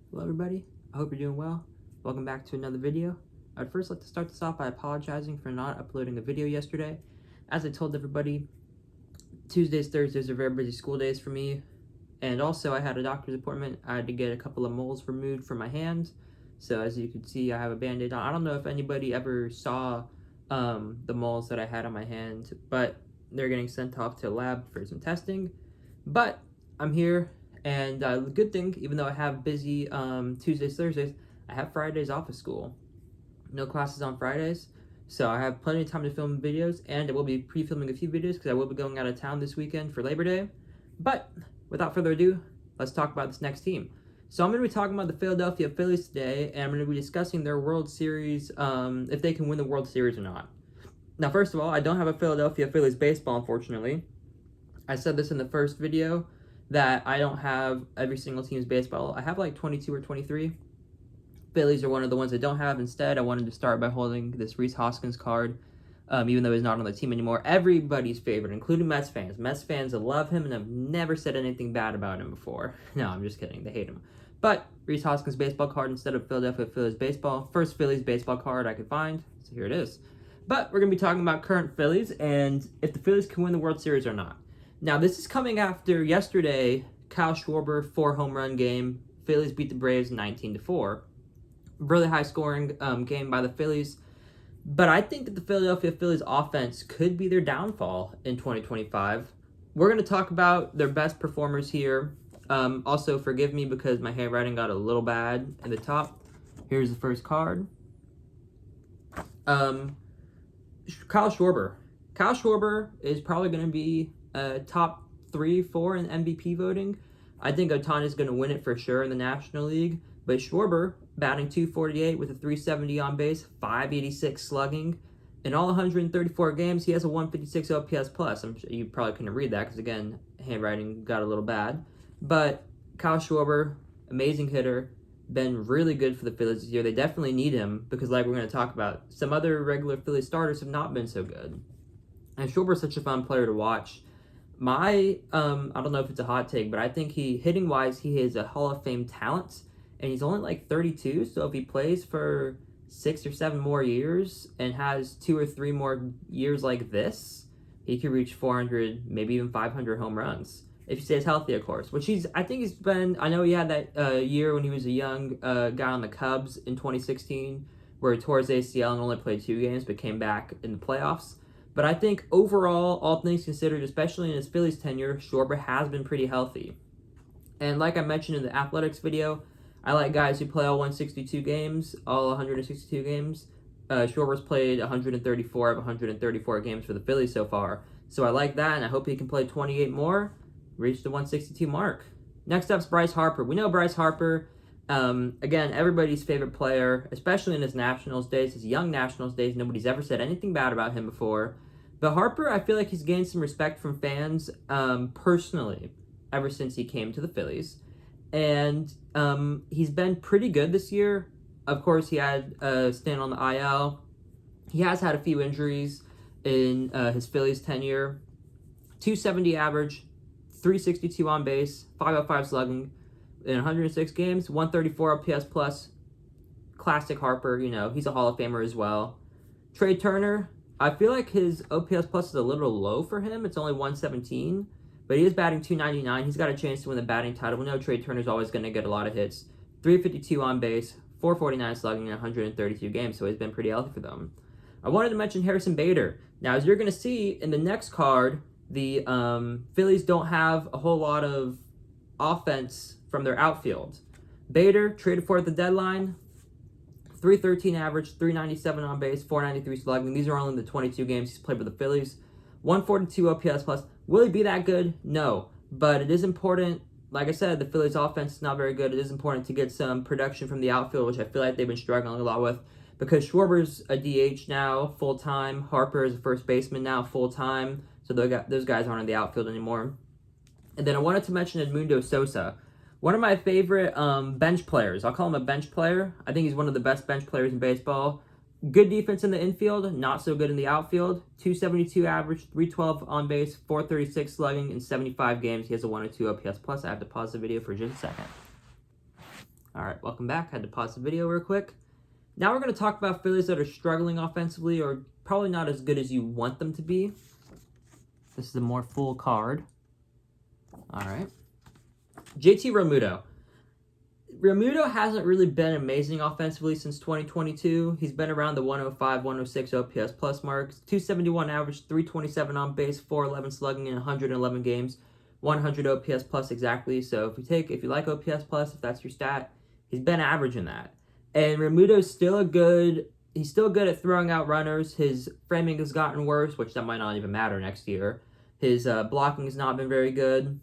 Hello everybody, I hope you're doing well. Welcome back to another video. I'd first like to start this off by apologizing for not uploading a video yesterday. As I told everybody, Tuesdays, Thursdays are very busy school days for me, and also I had a doctor's appointment. I had to get a couple of moles removed from my hand, so as you can see I have a band-aid on. I don't know if anybody ever saw the moles that I had on my hand, but they're getting sent off to a lab for some testing. But I'm here. And good thing, even though I have busy Tuesdays, Thursdays, I have Fridays off of school. No classes on Fridays, so I have plenty of time to film videos, and I will be pre-filming a few videos because I will be going out of town this weekend for Labor Day. But without further ado, let's talk about this next team. So I'm going to be talking about the Philadelphia Phillies today, and I'm going to be discussing their World Series, if they can win the World Series or not. Now, first of all, I don't have a Philadelphia Phillies baseball, unfortunately. I said this in the first video, that I don't have every single team's baseball. I have like 22 or 23. Phillies are one of the ones I don't have. Instead, I wanted to start by holding this Rhys Hoskins card, even though he's not on the team anymore. Everybody's favorite, including Mets fans. Mets fans love him, and I've never said anything bad about him before. No, I'm just kidding. They hate him. But Rhys Hoskins baseball card instead of Philadelphia Phillies baseball. First Phillies baseball card I could find, so here it is. But we're going to be talking about current Phillies and if the Phillies can win the World Series or not. Now, this is coming after yesterday, Kyle Schwarber 4-home run game. Phillies beat the Braves 19-4. Really high-scoring game by the Phillies. But I think that the Philadelphia Phillies offense could be their downfall in 2025. We're going to talk about their best performers here. Also, forgive me because my handwriting got a little bad at the top. Here's the first card. Kyle Schwarber. Kyle Schwarber is probably going to be top 3, 4 in MVP voting. I think Ohtani's going to win it for sure in the National League. But Schwarber, batting .248 with a .370 on base, .586 slugging. In all 134 games, he has a .156 OPS plus. I'm sure you probably couldn't read that because, again, handwriting got a little bad. But Kyle Schwarber, amazing hitter, been really good for the Phillies this year. They definitely need him because, like we're going to talk about, some other regular Phillies starters have not been so good. And Schwarber's such a fun player to watch. I don't know if it's a hot take, but I think hitting wise, he is a Hall of Fame talent, and he's only like 32. So if he plays for 6 or 7 more years and has 2 or 3 more years like this, he could reach 400, maybe even 500 home runs if he stays healthy, of course. Which I think he's been. I know he had that year when he was a young guy on the Cubs in 2016, where he tore his ACL and only played 2 games, but came back in the playoffs. But I think overall, all things considered, especially in his Phillies tenure, Schwarber has been pretty healthy. And like I mentioned in the athletics video, I like guys who play all 162 games, all 162 games. Schwarber's played 134 of 134 games for the Phillies so far. So I like that, and I hope he can play 28 more, reach the 162 mark. Next up's Bryce Harper. We know Bryce Harper, again, everybody's favorite player, especially in his Nationals days, his young Nationals days. Nobody's ever said anything bad about him before. But Harper, I feel like he's gained some respect from fans personally ever since he came to the Phillies. And he's been pretty good this year. Of course, he had a stint on the IL. He has had a few injuries in his Phillies tenure. .270 average, .362 on base, .505 slugging in 106 games, .134 OPS plus. Classic Harper, he's a Hall of Famer as well. Trey Turner, I feel like his OPS plus is a little low for him. It's only 117, but he is batting .299. He's got a chance to win the batting title. We know Trey Turner's always going to get a lot of hits. .352 on base, .449 slugging in 132 games, so he's been pretty healthy for them. I wanted to mention Harrison Bader. Now, as you're going to see in the next card, the Phillies don't have a whole lot of offense from their outfield. Bader, traded for at the deadline, .313 average, .397 on base, .493 slugging. These are only the 22 games he's played with the Phillies. .142 OPS plus. Will he be that good? No. But it is important. Like I said, the Phillies offense is not very good. It is important to get some production from the outfield, which I feel like they've been struggling a lot with. Because Schwarber's a DH now, full-time. Harper is a first baseman now, full-time. So those guys aren't in the outfield anymore. And then I wanted to mention Edmundo Sosa. One of my favorite bench players. I'll call him a bench player. I think he's one of the best bench players in baseball. Good defense in the infield, not so good in the outfield. .272 average, .312 on base, .436 slugging in 75 games. He has a 102 OPS plus. I have to pause the video for just a second. All right, welcome back. Had to pause the video real quick. Now we're going to talk about Phillies that are struggling offensively or probably not as good as you want them to be. This is a more full card. All right. JT Realmuto. Realmuto hasn't really been amazing offensively since 2022. He's been around the 105, 106 OPS plus marks, 271 average, 327 on base, 411 slugging in 111 games, 100 OPS plus exactly. So if you like OPS plus, if that's your stat, he's been averaging that. And Realmuto's he's still good at throwing out runners. His framing has gotten worse, which that might not even matter next year. His blocking has not been very good.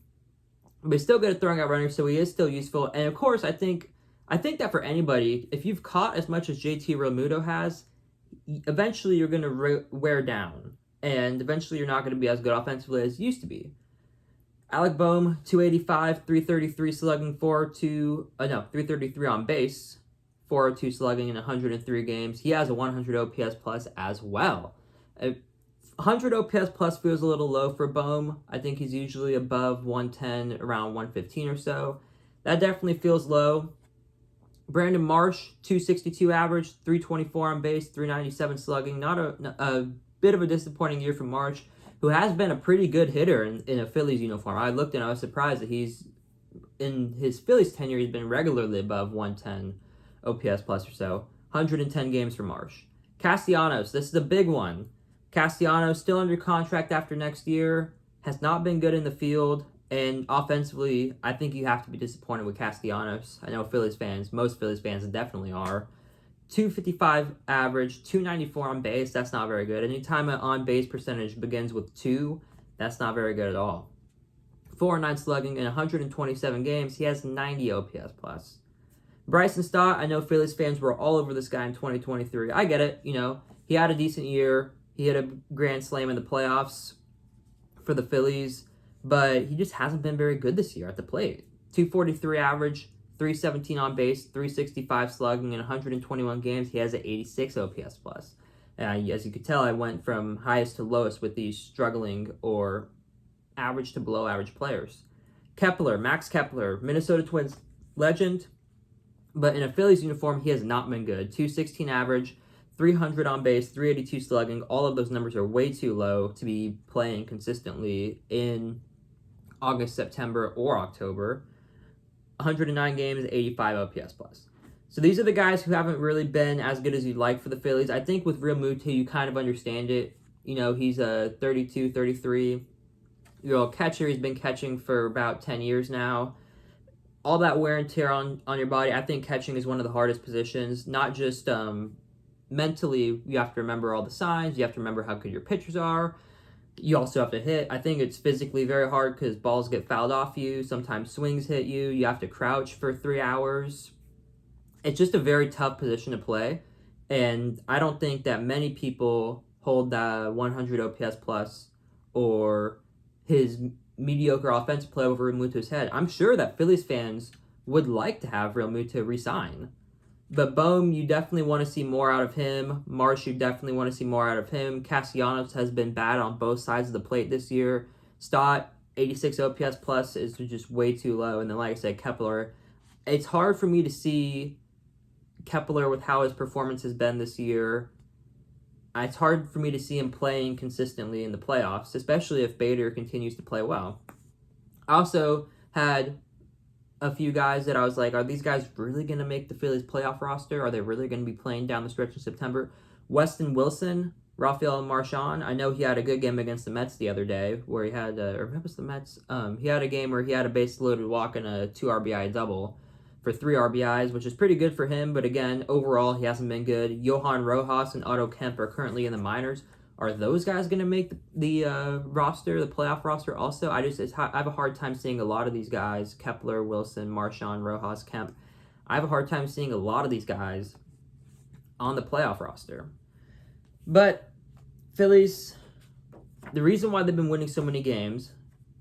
But he's still good at throwing out runners, so he is still useful. And of course, I think that for anybody, if you've caught as much as JT Realmuto has, eventually you're going to wear down. And eventually you're not going to be as good offensively as you used to be. Alec Boehm, 285, 333 slugging, 333 on base, 402 slugging in 103 games. He has a 100 OPS plus as well. 100 OPS plus feels a little low for Boehm. I think he's usually above 110, around 115 or so. That definitely feels low. Brandon Marsh, 262 average, 324 on base, 397 slugging. Not a bit of a disappointing year for Marsh, who has been a pretty good hitter in a Phillies uniform. I looked and I was surprised that in his Phillies tenure, he's been regularly above 110 OPS plus or so. 110 games for Marsh. Castellanos, this is a big one. Castellanos still under contract after next year, has not been good in the field, and offensively, I think you have to be disappointed with Castellanos. I know most Phillies fans definitely are. 255 average, 294 on base, that's not very good. Anytime an on-base percentage begins with 2, that's not very good at all. 409 slugging in 127 games, he has 90 OPS plus. Bryson Stott, I know Phillies fans were all over this guy in 2023. I get it, he had a decent year. He hit a grand slam in the playoffs for the Phillies, but he just hasn't been very good this year at the plate. 243 average, 317 on base, 365 slugging in 121 games. He has an 86 OPS plus. As you could tell, I went from highest to lowest with these struggling or average to below average players. Max Kepler, Minnesota Twins legend, but in a Phillies uniform, he has not been good. 216 average, 300 on base, 382 slugging. All of those numbers are way too low to be playing consistently in August, September, or October. 109 games, 85 OPS plus. So these are the guys who haven't really been as good as you'd like for the Phillies. I think with Realmuto, you kind of understand it. He's a 32, 33-year-old catcher. He's been catching for about 10 years now. All that wear and tear on your body. I think catching is one of the hardest positions, not just mentally. You have to remember all the signs. You have to remember how good your pitchers are. You also have to hit. I think it's physically very hard because balls get fouled off you. Sometimes swings hit you. You have to crouch for 3 hours. It's just a very tough position to play. And I don't think that many people hold the 100 OPS plus or his mediocre offensive play over Realmuto's head. I'm sure that Phillies fans would like to have Realmuto resign. But Boehm, you definitely want to see more out of him. Marsh, you definitely want to see more out of him. Castellanos has been bad on both sides of the plate this year. Stott, 86 OPS plus is just way too low. And then, like I said, Kepler. It's hard for me to see Kepler with how his performance has been this year. It's hard for me to see him playing consistently in the playoffs, especially if Bader continues to play well. I also had a few guys that I was like, are these guys really going to make the Phillies playoff roster? Are they really going to be playing down the stretch in September? Weston Wilson, Rafael Marchand. I know he had a good game against the Mets the other day where he had, or maybe it was the Mets. He had a game where he had a base-loaded walk and a 2 RBI double for 3 RBIs, which is pretty good for him. But again, overall, he hasn't been good. Johan Rojas and Otto Kemp are currently in the minors. Are those guys going to make the roster, the playoff roster also? I have a hard time seeing a lot of these guys, Kepler, Wilson, Marchand, Rojas, Kemp. I have a hard time seeing a lot of these guys on the playoff roster. But Phillies, the reason why they've been winning so many games,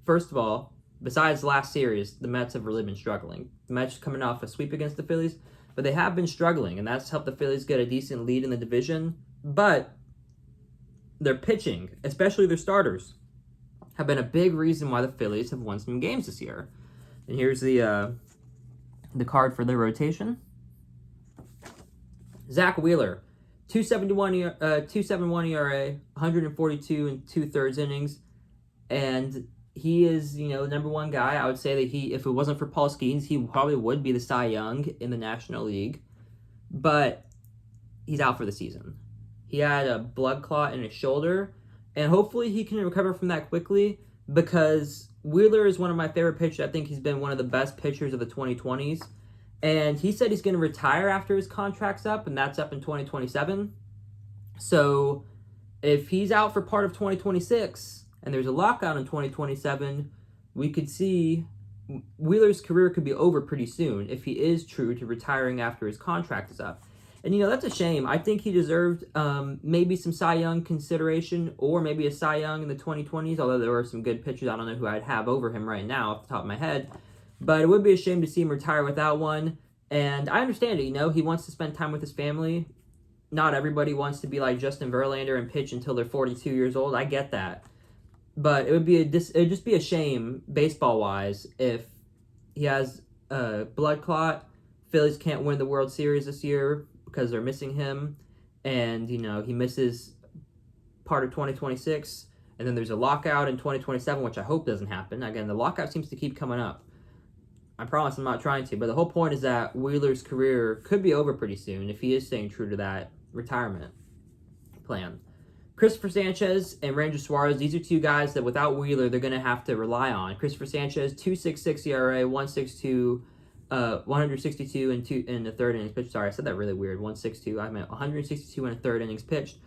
first of all, besides last series, the Mets have really been struggling. The Mets coming off a sweep against the Phillies, but they have been struggling, and that's helped the Phillies get a decent lead in the division. But their pitching, especially their starters, have been a big reason why the Phillies have won some games this year. And here's the the card for their rotation. Zach Wheeler, 2.71 ERA, 142 and 2/3 innings, and he is, number one guy. I would say that if it wasn't for Paul Skeens, he probably would be the Cy Young in the National League, but he's out for the season. He had a blood clot in his shoulder, and hopefully he can recover from that quickly, because Wheeler is one of my favorite pitchers. I think he's been one of the best pitchers of the 2020s. And he said he's going to retire after his contract's up, and that's up in 2027. So if he's out for part of 2026 and there's a lockout in 2027, we could see Wheeler's career could be over pretty soon if he is true to retiring after his contract is up. And, that's a shame. I think he deserved maybe some Cy Young consideration, or maybe a Cy Young in the 2020s, although there were some good pitchers. I don't know who I'd have over him right now off the top of my head. But it would be a shame to see him retire without one. And I understand it, he wants to spend time with his family. Not everybody wants to be like Justin Verlander and pitch until they're 42 years old. I get that. But it'd just be a shame, baseball-wise, if he has a blood clot, Phillies can't win the World Series this year because they're missing him, and, he misses part of 2026, and then there's a lockout in 2027, which I hope doesn't happen. Again, the lockout seems to keep coming up. I promise I'm not trying to, but the whole point is that Wheeler's career could be over pretty soon if he is staying true to that retirement plan. Christopher Sanchez and Ranger Suarez, these are two guys that without Wheeler, they're going to have to rely on. Christopher Sanchez, 2.66 ERA, 162 and a third innings pitched. Sorry, I said that really weird. 162. I meant 162 and a third innings pitched.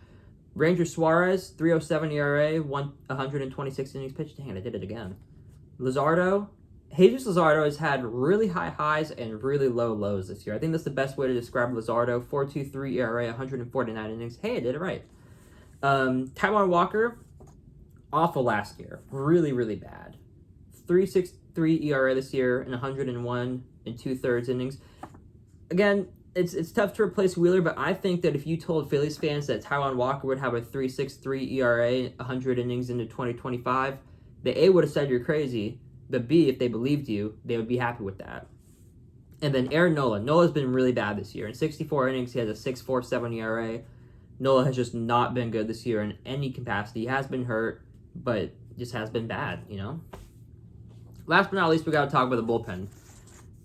Ranger Suarez, 3.07 ERA, 126 innings pitched. Dang, I did it again. Jesus Luzardo has had really high highs and really low lows this year. I think that's the best way to describe Luzardo. 4.23 ERA, 149 innings. Hey, I did it right. Taijuan Walker, awful last year. Really, really bad. 3.63 ERA this year and 101 and 2/3 innings. Again, it's tough to replace Wheeler, but I think that if you told Phillies fans that Taijuan Walker would have a 3.63 ERA, 100 innings into 2025, the A would have said you're crazy. The B, if they believed you, they would be happy with that. And then Aaron Nola. Nola's been really bad this year. In 64 innings, he has a 6.47 ERA. Nola has just not been good this year in any capacity. He has been hurt, but just has been bad, Last but not least, we got to talk about the bullpen.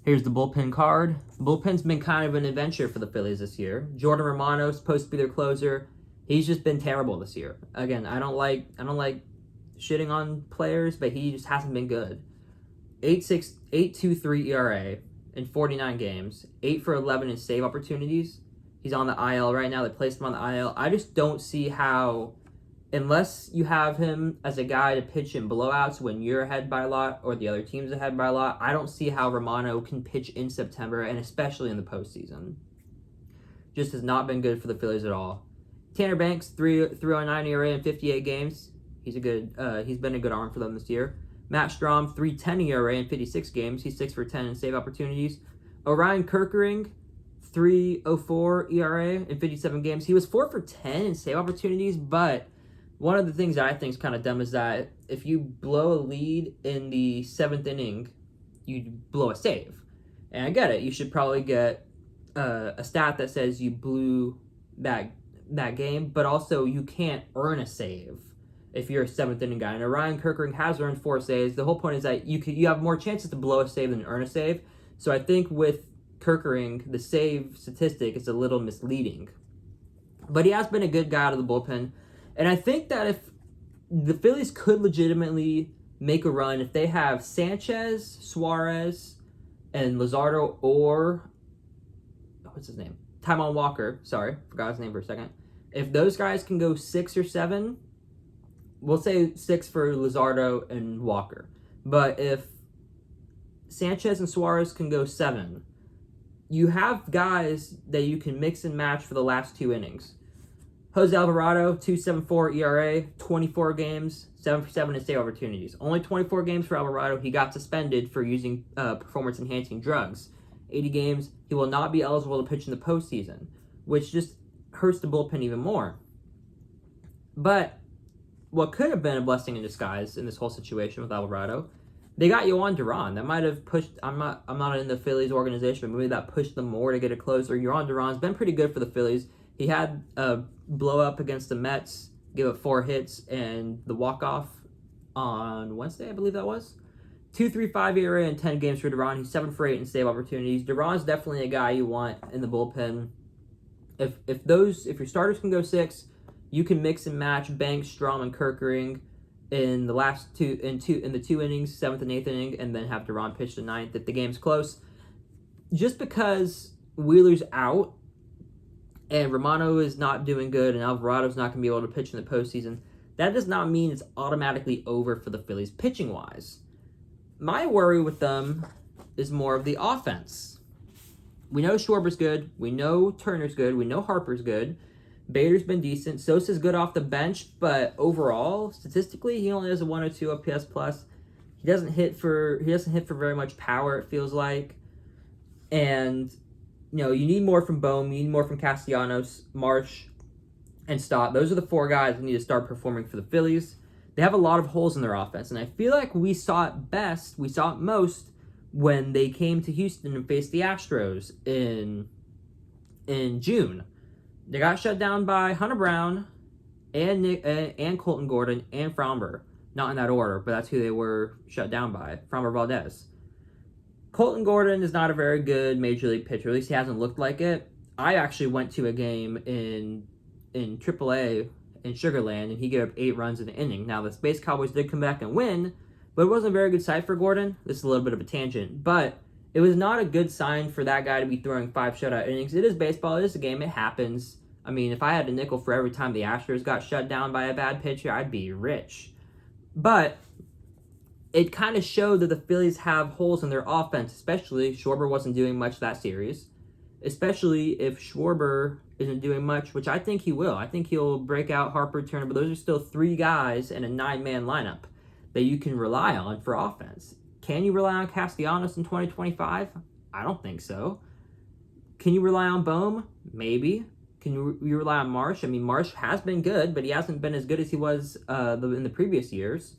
Here's the bullpen card. The bullpen's been kind of an adventure for the Phillies this year. Jordan Romano's supposed to be their closer. He's just been terrible this year. Again, I don't like shitting on players, but he just hasn't been good. 8.23 ERA in 49 games, 8 for 11 in save opportunities. He's on the IL right now. They placed him on the IL. I just don't see how, unless you have him as a guy to pitch in blowouts when you're ahead by a lot or the other team's ahead by a lot, I don't see how Romano can pitch in September, and especially in the postseason. Just has not been good for the Phillies at all. Tanner Banks, 3.09 ERA in 58 games. He's been a good arm for them this year. Matt Strahm, 3.10 ERA in 56 games. He's 6 for 10 in save opportunities. Orion Kerkering, 3.04 ERA in 57 games. He was 4 for 10 in save opportunities, but one of the things that I think is kind of dumb is that if you blow a lead in the 7th inning, you blow a save. And I get it. You should probably get a stat that says you blew that game, but also you can't earn a save if you're a 7th inning guy. And Orion Kerkering has earned 4 saves. The whole point is that you have more chances to blow a save than earn a save. So I think with Kerkering, the save statistic is a little misleading. But he has been a good guy out of the bullpen. And I think that if the Phillies could legitimately make a run, if they have Sanchez, Suarez, and Luzardo, or what's his name? Taijuan Walker. Sorry, forgot his name for a second. If those guys can go 6 or 7, we'll say 6 for Luzardo and Walker. But if Sanchez and Suarez can go 7, you have guys that you can mix and match for the last 2 innings. Jose Alvarado, 2.74 ERA, 24 games, 7 for 7 in save opportunities. Only 24 games for Alvarado. He got suspended for using performance-enhancing drugs. 80 games. He will not be eligible to pitch in the postseason, which just hurts the bullpen even more. But what could have been a blessing in disguise in this whole situation with Alvarado they got Yohan Duran. That might have pushed. I'm not in the Phillies organization, but maybe that pushed them more to get a closer. Yohan Duran's been pretty good for the Phillies. He had a blow up against the Mets, gave up 4 hits, and the walk off on Wednesday, I believe that was. 2.35 ERA in 10 games for Duran. He's 7 for 8 in save opportunities. Duran's definitely a guy you want in the bullpen. If your starters can go 6, you can mix and match Banks, Strom, and Kerkering in the last two innings, 7th and 8th inning, and then have Duran pitch the 9th if the game's close. Just because Wheeler's out and Romano is not doing good and Alvarado's not going to be able to pitch in the postseason, that does not mean it's automatically over for the Phillies pitching-wise. My worry with them is more of the offense. We know Schwarber's good. We know Turner's good. We know Harper's good. Bader's been decent. Sosa's good off the bench, but overall, statistically, he only has a 102 OPS plus. He doesn't hit for very much power, it feels like. And you need more from Bohm, you need more from Castellanos, Marsh, and Stott. Those are the 4 guys that need to start performing for the Phillies. They have a lot of holes in their offense, and I feel like we saw it most when they came to Houston and faced the Astros in June. They got shut down by Hunter Brown and Colton Gordon and Framber. Not in that order, but that's who they were shut down by. Framber Valdez. Colton Gordon is not a very good Major League pitcher. At least he hasn't looked like it. I actually went to a game in AAA in Sugar Land, and he gave up 8 runs in an inning. Now, the Space Cowboys did come back and win, but it wasn't a very good sight for Gordon. This is a little bit of a tangent, but it was not a good sign for that guy to be throwing 5 shutout innings. It is baseball. It is a game. It happens. I mean, if I had a nickel for every time the Astros got shut down by a bad pitcher, I'd be rich. But it kind of showed that the Phillies have holes in their offense, especially Schwarber wasn't doing much that series, especially if Schwarber isn't doing much, which I think he will. I think he'll break out Harper, Turner, but those are still 3 guys in a 9-man lineup that you can rely on for offense. Can you rely on Castellanos in 2025? I don't think so. Can you rely on Bohm? Maybe. Can you rely on Marsh? I mean, Marsh has been good, but he hasn't been as good as he was in the previous years.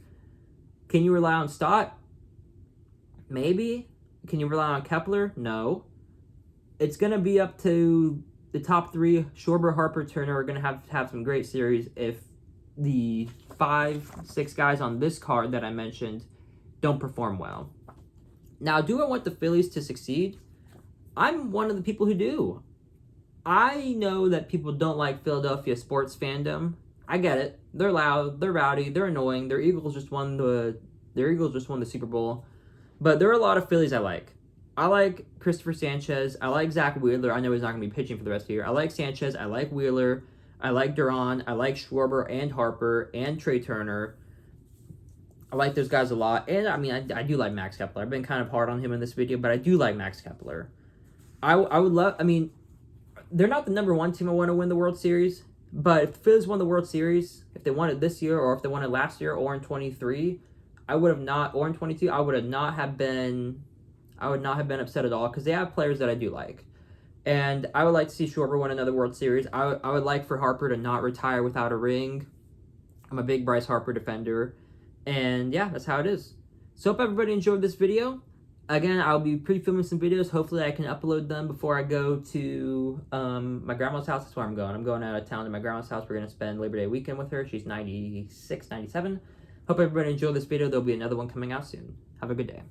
Can you rely on Stott? Maybe. Can you rely on Kepler? No. It's going to be up to the top 3. Schwarber, Harper, Turner are going to have some great series if the 5-6 guys on this card that I mentioned don't perform well. Now, do I want the Phillies to succeed? I'm one of the people who do. I know that people don't like Philadelphia sports fandom. I get it. They're loud, they're rowdy, they're annoying. Their Eagles just won the Super Bowl. But there are a lot of Phillies I like. I like Christopher Sanchez. I like Zach Wheeler. I know he's not going to be pitching for the rest of the year. I like Sanchez. I like Wheeler. I like Duran. I like Schwarber and Harper and Trey Turner. I like those guys a lot. And, I mean, I do like Max Kepler. I've been kind of hard on him in this video, but I do like Max Kepler. I would love... I mean, they're not the number 1 team I want to win the World Series, but if the Phillies won the World Series, if they won it this year or if they won it last year or in 23, I would have not... Or in 22, I would not have been upset at all because they have players that I do like. And I would like to see Schwarber win another World Series. I would like for Harper to not retire without a ring. I'm a big Bryce Harper defender. And yeah, that's how it is. So hope everybody enjoyed this video. Again, I'll be pre-filming some videos. Hopefully I can upload them before I go to my grandma's house. That's where I'm going. I'm going out of town to my grandma's house. We're going to spend Labor Day weekend with her. She's 96, 97. Hope everybody enjoyed this video. There'll be another one coming out soon. Have a good day.